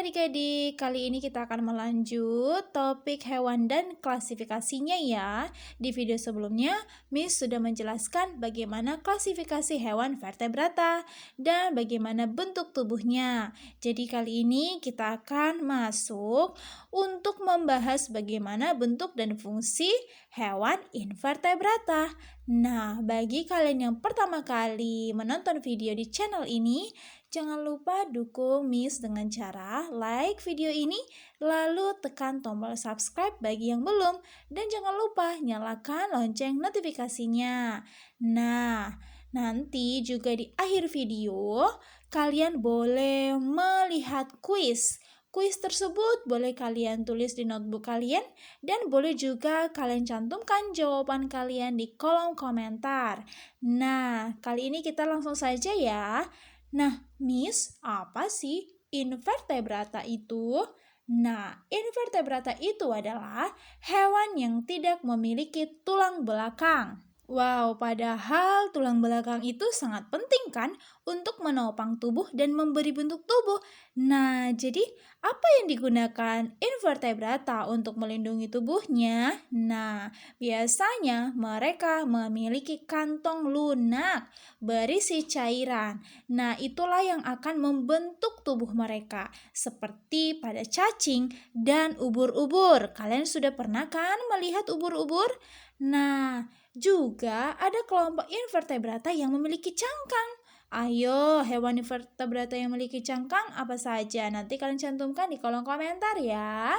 adik-adik, kali ini kita akan melanjut topik hewan dan klasifikasinya ya. Di video sebelumnya, Miss sudah menjelaskan bagaimana klasifikasi hewan vertebrata dan bagaimana bentuk tubuhnya. Jadi kali ini kita akan masuk untuk membahas bagaimana bentuk dan fungsi hewan invertebrata. Nah, bagi kalian yang pertama kali menonton video di channel ini, jangan lupa dukung Miss dengan cara like video ini, lalu tekan tombol subscribe bagi yang belum, dan jangan lupa nyalakan lonceng notifikasinya. Nah, nanti juga di akhir video, kalian boleh melihat kuis. Kuis tersebut boleh kalian tulis di notebook kalian dan boleh juga kalian cantumkan jawaban kalian di kolom komentar. Nah, kali ini kita langsung saja ya. Nah, Miss, apa sih invertebrata itu? Nah, invertebrata itu adalah hewan yang tidak memiliki tulang belakang. Wow, padahal tulang belakang itu sangat penting kan untuk menopang tubuh dan memberi bentuk tubuh. Nah, jadi apa yang digunakan invertebrata untuk melindungi tubuhnya? Nah, biasanya mereka memiliki kantong lunak berisi cairan. Nah, itulah yang akan membentuk tubuh mereka, seperti pada cacing dan ubur-ubur. Kalian sudah pernah kan melihat ubur-ubur? Nah, juga ada kelompok invertebrata yang memiliki cangkang. Ayo, hewan invertebrata yang memiliki cangkang apa saja? Nanti kalian cantumkan di kolom komentar ya.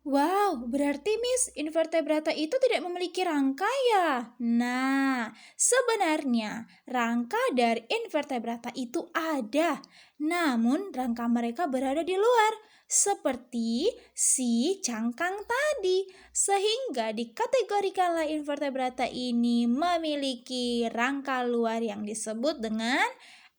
Wow, berarti Miss, invertebrata itu tidak memiliki rangka ya? Nah, sebenarnya rangka dari invertebrata itu ada. Namun rangka mereka berada di luar, seperti si cangkang tadi. Sehingga dikategorikanlah invertebrata ini memiliki rangka luar yang disebut dengan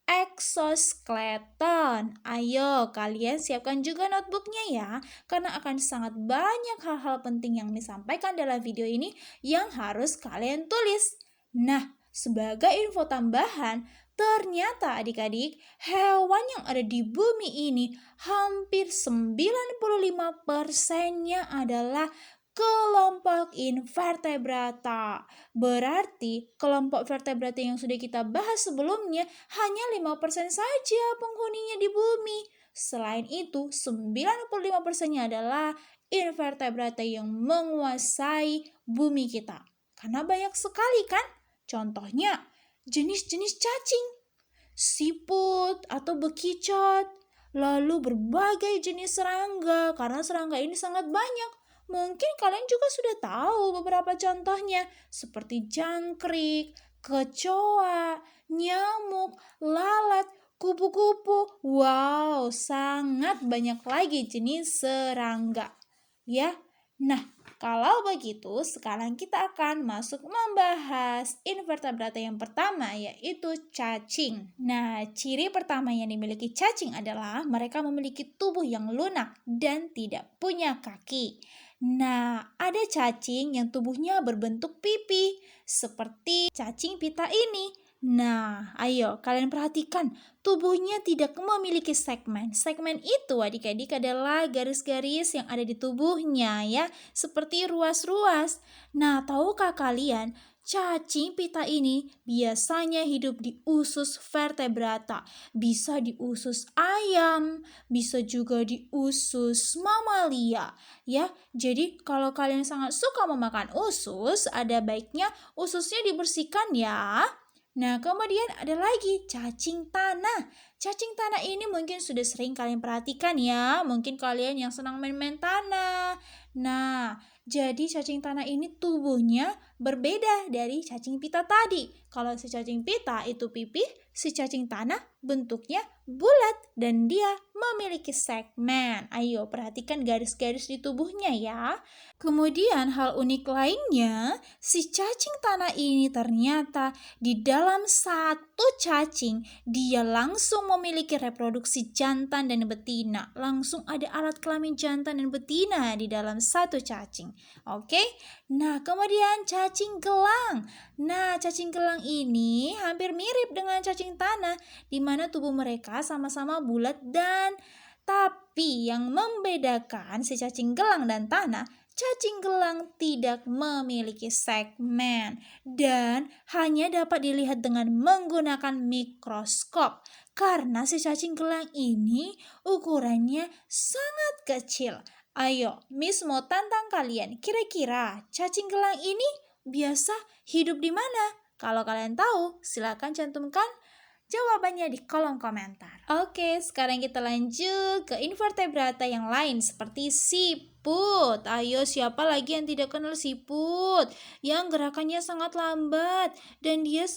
exoskeleton. Ayo, kalian siapkan juga notebooknya ya, karena akan sangat banyak hal-hal penting yang disampaikan dalam video ini yang harus kalian tulis. Nah, sebagai info tambahan, ternyata adik-adik, hewan yang ada di bumi ini hampir 95%-nya adalah kelompok invertebrata. Berarti kelompok vertebrata yang sudah kita bahas sebelumnya hanya 5% saja penghuninya di bumi. Selain itu, 95%-nya adalah invertebrata yang menguasai bumi kita. Karena banyak sekali kan? Contohnya, jenis-jenis cacing, siput atau bekicot, lalu berbagai jenis serangga, karena serangga ini sangat banyak. Mungkin kalian juga sudah tahu beberapa contohnya, seperti jangkrik, kecoa, nyamuk, lalat, kupu-kupu. Wow, sangat banyak lagi jenis serangga. Ya, nah kalau begitu sekarang kita akan masuk membahas invertebrata yang pertama, yaitu cacing. Nah, ciri pertama yang dimiliki cacing adalah mereka memiliki tubuh yang lunak dan tidak punya kaki. Nah, ada cacing yang tubuhnya berbentuk pipi, seperti cacing pita ini. Nah, ayo kalian perhatikan, tubuhnya tidak memiliki segmen. Segmen itu adik-adik adalah garis-garis yang ada di tubuhnya ya, seperti ruas-ruas. Nah, tahukah kalian, cacing pita ini biasanya hidup di usus vertebrata. Bisa di usus ayam, bisa juga di usus mamalia. Ya, jadi kalau kalian sangat suka memakan usus, ada baiknya ususnya dibersihkan ya. Nah, kemudian ada lagi cacing tanah. Cacing tanah ini mungkin sudah sering kalian perhatikan ya. Mungkin kalian yang senang main-main tanah. Nah, jadi cacing tanah ini tubuhnya berbeda dari cacing pita tadi. Kalau si cacing pita itu pipih, si cacing tanah bentuknya bulat dan dia memiliki segmen. Ayo perhatikan garis-garis di tubuhnya ya. Kemudian hal unik lainnya, si cacing tanah ini ternyata di dalam satu cacing dia langsung memiliki reproduksi jantan dan betina. Langsung ada alat kelamin jantan dan betina di dalam satu cacing. Oke? Nah, kemudian cacing gelang. Nah, cacing gelang ini hampir mirip dengan cacing tanah, di mana tubuh mereka sama-sama bulat dan Tapi yang membedakan si cacing gelang dan tanah, cacing gelang tidak memiliki segmen dan hanya dapat dilihat dengan menggunakan mikroskop. Karena si cacing gelang ini ukurannya sangat kecil. Ayo, Miss mau tantang kalian. Kira-kira cacing gelang ini biasa hidup di mana? Kalau kalian tahu, silakan cantumkan jawabannya di kolom komentar. Oke, sekarang kita lanjut ke invertebrata yang lain seperti siput. Ayo, siapa lagi yang tidak kenal siput? Yang gerakannya sangat lambat dan dia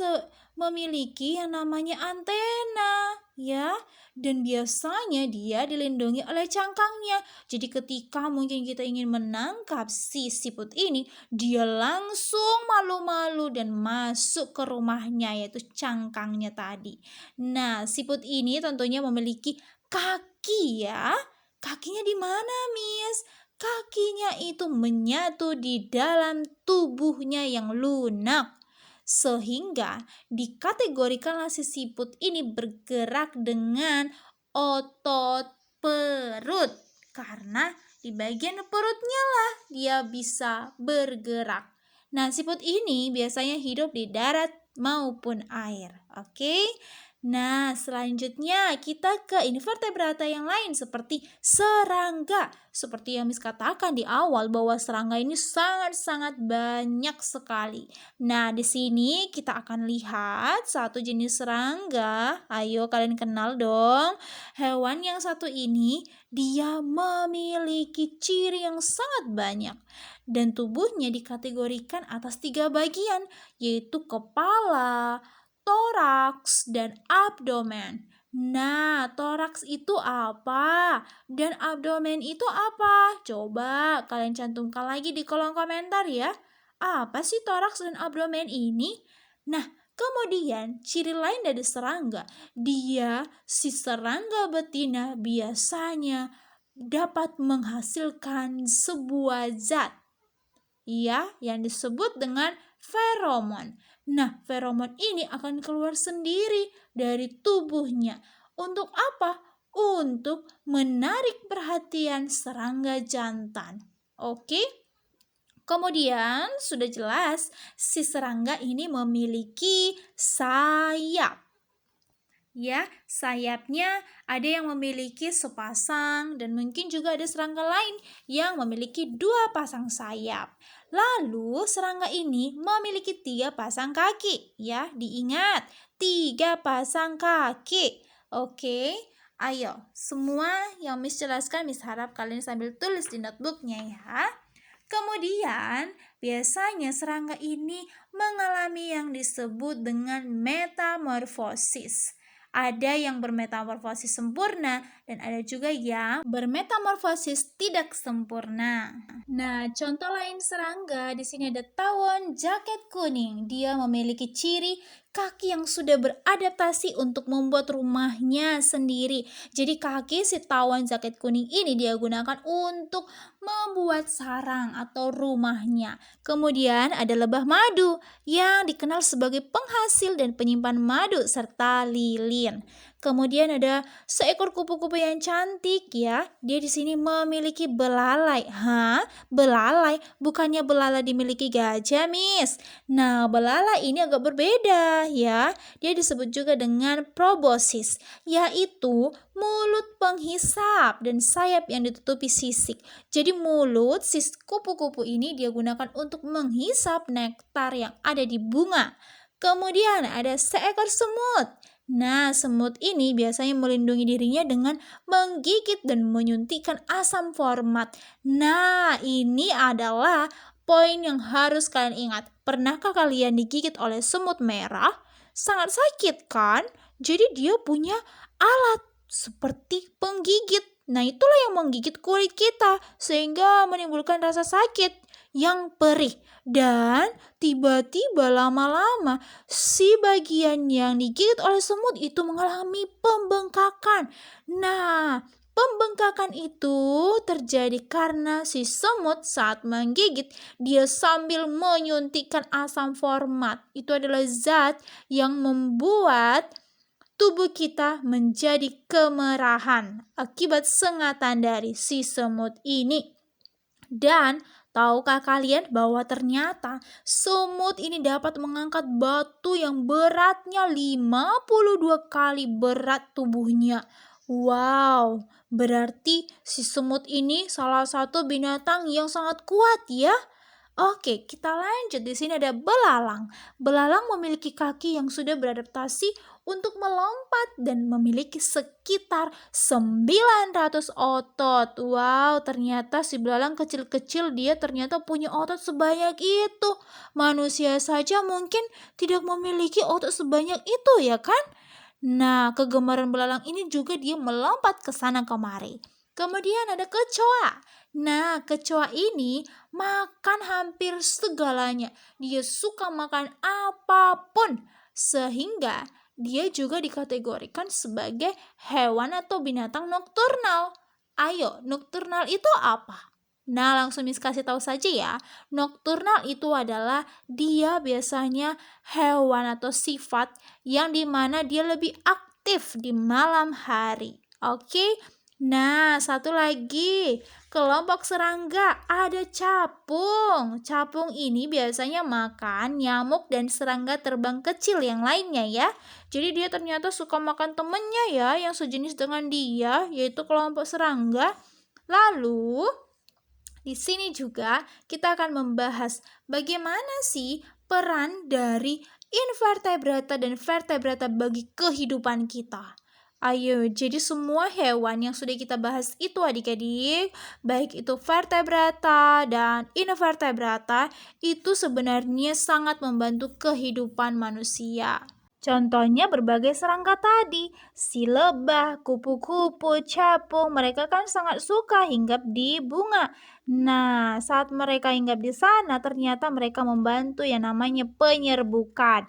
memiliki yang namanya antena, ya. Dan biasanya dia dilindungi oleh cangkangnya. Jadi ketika mungkin kita ingin menangkap si siput ini, dia langsung malu-malu dan masuk ke rumahnya, yaitu cangkangnya tadi. Nah, siput ini tentunya memiliki kaki ya. Kakinya di mana, Miss? Kakinya itu menyatu di dalam tubuhnya yang lunak. Sehingga dikategorikanlah si siput ini bergerak dengan otot perut. Karena di bagian perutnya lah dia bisa bergerak. Nah, siput ini biasanya hidup di darat maupun air. Oke? Nah, selanjutnya kita ke invertebrata yang lain seperti serangga. Seperti yang Miss katakan di awal bahwa serangga ini sangat-sangat banyak sekali. Nah, di sini kita akan lihat satu jenis serangga. Ayo kalian kenal dong. Hewan yang satu ini dia memiliki ciri yang sangat banyak. Dan tubuhnya dikategorikan atas 3 bagian, yaitu kepala, toraks, dan abdomen. Nah, toraks itu apa? Dan abdomen itu apa? Coba kalian cantumkan lagi di kolom komentar ya. Apa sih toraks dan abdomen ini? Nah, kemudian ciri lain dari serangga, si serangga betina biasanya dapat menghasilkan sebuah zat ya yang disebut dengan feromon. Nah, feromon ini akan keluar sendiri dari tubuhnya. Untuk apa? Untuk menarik perhatian serangga jantan. Oke? Kemudian sudah jelas si serangga ini memiliki sayap. Ya, sayapnya ada yang memiliki sepasang dan mungkin juga ada serangga lain yang memiliki 2 pasang sayap. Lalu serangga ini memiliki 3 pasang kaki. Ya, diingat 3 pasang kaki. Oke, ayo semua yang Miss jelaskan Miss harap kalian sambil tulis di notebooknya ya. Kemudian biasanya serangga ini mengalami yang disebut dengan metamorfosis. Ada yang bermetamorfosis sempurna dan ada juga yang bermetamorfosis tidak sempurna. Nah, contoh lain serangga di sini ada tawon jaket kuning. Dia memiliki ciri kaki yang sudah beradaptasi untuk membuat rumahnya sendiri. Jadi kaki si tawon jaket kuning ini dia gunakan untuk membuat sarang atau rumahnya. Kemudian ada lebah madu yang dikenal sebagai penghasil dan penyimpan madu serta lilin. Kemudian ada seekor kupu-kupu yang cantik ya. Dia di sini memiliki belalai. Belalai? Bukannya belalai dimiliki gajah, Miss. Nah, belalai ini agak berbeda ya. Dia disebut juga dengan proboscis, yaitu mulut penghisap dan sayap yang ditutupi sisik. Jadi mulut si kupu-kupu ini dia gunakan untuk menghisap nektar yang ada di bunga. Kemudian ada seekor semut. Nah, semut ini biasanya melindungi dirinya dengan menggigit dan menyuntikkan asam format. Nah, ini adalah poin yang harus kalian ingat. Pernahkah kalian digigit oleh semut merah? Sangat sakit kan? Jadi dia punya alat seperti penggigit. Nah, itulah yang menggigit kulit kita sehingga menimbulkan rasa sakit yang perih. Dan tiba-tiba lama-lama si bagian yang digigit oleh semut itu mengalami pembengkakan. Nah, pembengkakan itu terjadi karena si semut saat menggigit dia sambil menyuntikkan asam format. Itu adalah zat yang membuat tubuh kita menjadi kemerahan akibat sengatan dari si semut ini. Dan tahukah kalian bahwa ternyata semut ini dapat mengangkat batu yang beratnya 52 kali berat tubuhnya. Wow, berarti si semut ini salah satu binatang yang sangat kuat ya. Oke, kita lanjut. Di sini ada belalang. Belalang memiliki kaki yang sudah beradaptasi untuk melompat dan memiliki sekitar 900 otot. Wow, ternyata si belalang kecil-kecil dia ternyata punya otot sebanyak itu. Manusia saja mungkin tidak memiliki otot sebanyak itu ya kan? Nah, kegemaran belalang ini juga dia melompat ke sana kemari. Kemudian ada kecoa. Nah, kecoa ini makan hampir segalanya. Dia suka makan apapun. Sehingga dia juga dikategorikan sebagai hewan atau binatang nokturnal. Ayo, nokturnal itu apa? Nah, langsung Miss kasih tahu saja ya. Nokturnal itu adalah dia biasanya hewan atau sifat yang dimana dia lebih aktif di malam hari. Oke? Nah, satu lagi, kelompok serangga ada capung. Capung ini biasanya makan nyamuk dan serangga terbang kecil yang lainnya ya. Jadi dia ternyata suka makan temennya ya yang sejenis dengan dia, yaitu kelompok serangga. Lalu, di sini juga kita akan membahas bagaimana sih peran dari invertebrata dan vertebrata bagi kehidupan kita. Ayo, jadi semua hewan yang sudah kita bahas itu adik-adik, baik itu vertebrata dan invertebrata, itu sebenarnya sangat membantu kehidupan manusia. Contohnya berbagai serangga tadi, si lebah, kupu-kupu, capung, mereka kan sangat suka hinggap di bunga. Nah, saat mereka hinggap di sana, ternyata mereka membantu yang namanya penyerbukan.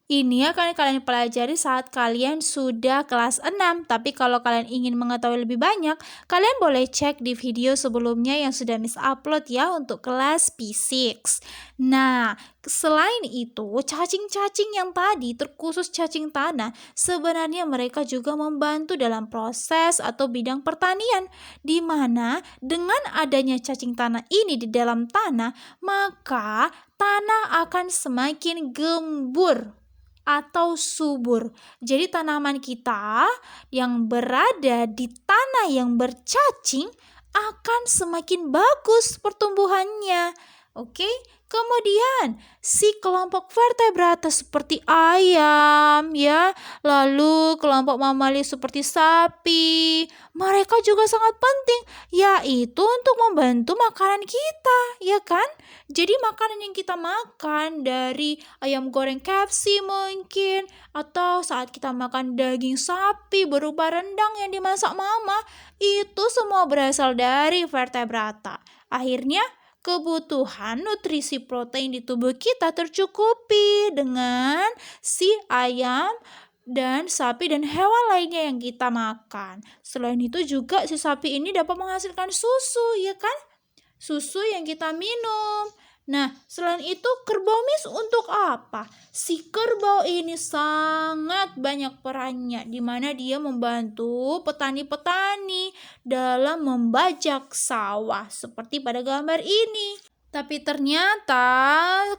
Ini akan kalian pelajari saat kalian sudah kelas 6. Tapi kalau kalian ingin mengetahui lebih banyak, kalian boleh cek di video sebelumnya yang sudah Miss upload ya untuk kelas P6. Nah, selain itu, cacing-cacing yang tadi, terkhusus cacing tanah, sebenarnya mereka juga membantu dalam proses atau bidang pertanian, di mana dengan adanya cacing tanah ini di dalam tanah, maka tanah akan semakin gembur atau subur. Jadi tanaman kita yang berada di tanah yang bercacing akan semakin bagus pertumbuhannya. Oke, kemudian si kelompok vertebrata seperti ayam ya, lalu kelompok mamalia seperti sapi, mereka juga sangat penting yaitu untuk membantu makanan kita, ya kan? Jadi makanan yang kita makan dari ayam goreng KFC mungkin, atau saat kita makan daging sapi berupa rendang yang dimasak mama, itu semua berasal dari vertebrata. Akhirnya kebutuhan nutrisi protein di tubuh kita tercukupi dengan si ayam dan sapi dan hewan lainnya yang kita makan. Selain itu juga si sapi ini dapat menghasilkan susu, ya kan? Susu yang kita minum. Nah, selain itu kerbau Miss untuk apa? Si kerbau ini sangat banyak perannya, di mana dia membantu petani-petani dalam membajak sawah, seperti pada gambar ini. Tapi ternyata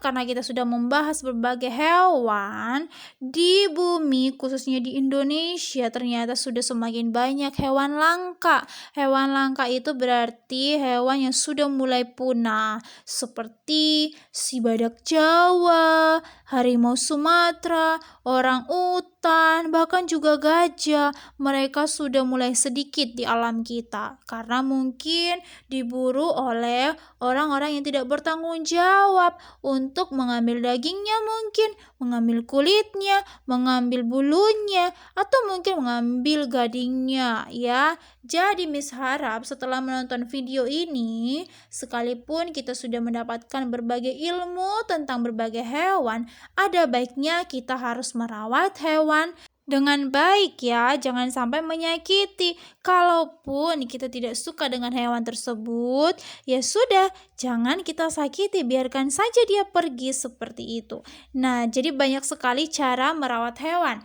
karena kita sudah membahas berbagai hewan di bumi, khususnya di Indonesia, ternyata sudah semakin banyak hewan langka. Hewan langka itu berarti hewan yang sudah mulai punah, seperti si badak Jawa, harimau Sumatera, orang utan, bahkan juga gajah. Mereka sudah mulai sedikit di alam kita karena mungkin diburu oleh orang-orang yang tidak bertanggung jawab untuk mengambil dagingnya mungkin, mengambil kulitnya, mengambil bulunya, atau mungkin mengambil gadingnya ya. Jadi Miss harap setelah menonton video ini, sekalipun kita sudah mendapatkan berbagai ilmu tentang berbagai hewan, ada baiknya kita harus merawat hewan dengan baik ya, jangan sampai menyakiti. Kalaupun kita tidak suka dengan hewan tersebut, ya sudah, jangan kita sakiti, biarkan saja dia pergi seperti itu. Nah, jadi banyak sekali cara merawat hewan.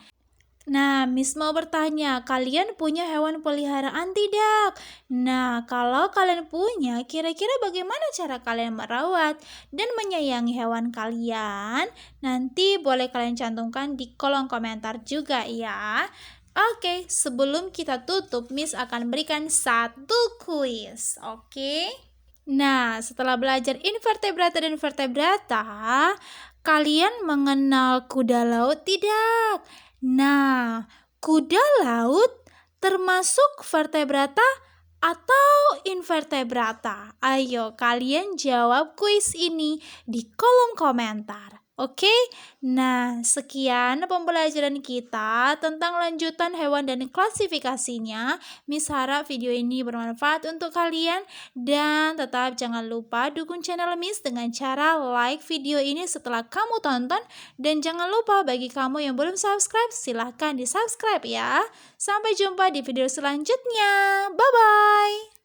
Nah, Miss mau bertanya, kalian punya hewan peliharaan tidak? Nah, kalau kalian punya, kira-kira bagaimana cara kalian merawat dan menyayangi hewan kalian? Nanti boleh kalian cantumkan di kolom komentar juga ya. Oke, sebelum kita tutup, Miss akan berikan satu kuis. Oke? Nah, setelah belajar invertebrata dan vertebrata, kalian mengenal kuda laut tidak? Nah, kuda laut termasuk vertebrata atau invertebrata? Ayo, kalian jawab kuis ini di kolom komentar. Oke, nah sekian pembelajaran kita tentang lanjutan hewan dan klasifikasinya. Miss harap video ini bermanfaat untuk kalian. Dan tetap jangan lupa dukung channel Miss dengan cara like video ini setelah kamu tonton. Dan jangan lupa bagi kamu yang belum subscribe, silahkan di subscribe ya. Sampai jumpa di video selanjutnya. Bye-bye.